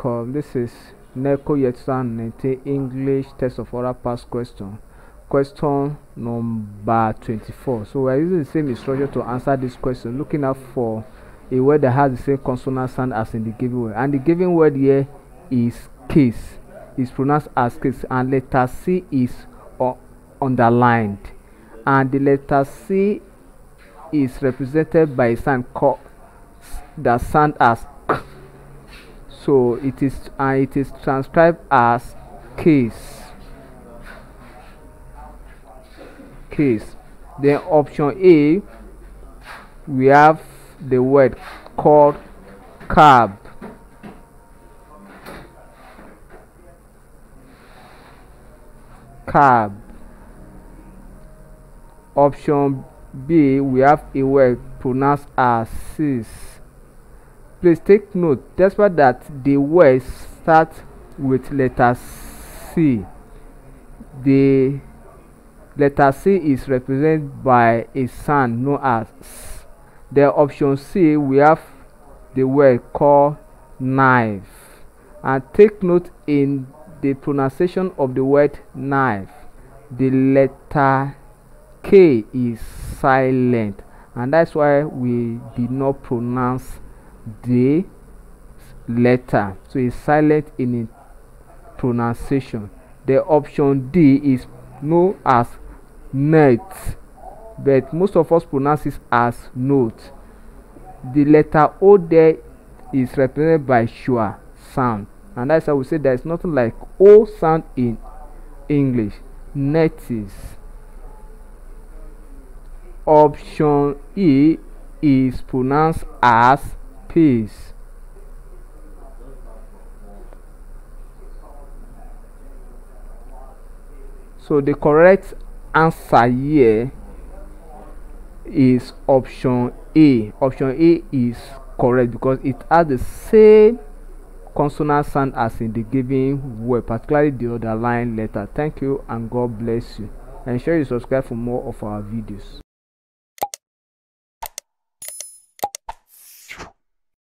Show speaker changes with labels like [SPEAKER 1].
[SPEAKER 1] Tclassified.com. This is Neco year 2019 English test of oral past question number 24. So we're using the same instruction to answer this question, looking out for a word that has the same consonant sound as in the given word, and the given word here is case, is pronounced as case, and letter C is underlined, and the letter C is represented by a sound called that sound as k. So it is transcribed as case. Then option A, we have the word called cab. Option B, we have a word pronounced as sis. Please take note, despite that the word starts with letter C, the letter C is represented by a sound known as S. The option C, we have the word called knife. And take note, in the pronunciation of the word knife, the letter K is silent, and that's why we did not pronounce the letter, so it's silent in its pronunciation. The option D is known as net, but most of us pronounce it as note. The letter O there is represented by schwa sound, and that's how we say there is nothing like O sound in English. Netis. Option E is pronounced as peace. So the correct answer here is option A. Option A is correct because it has the same consonant sound as in the given word, particularly the underlying letter. Thank you and God bless you. Ensure you subscribe for more of our videos.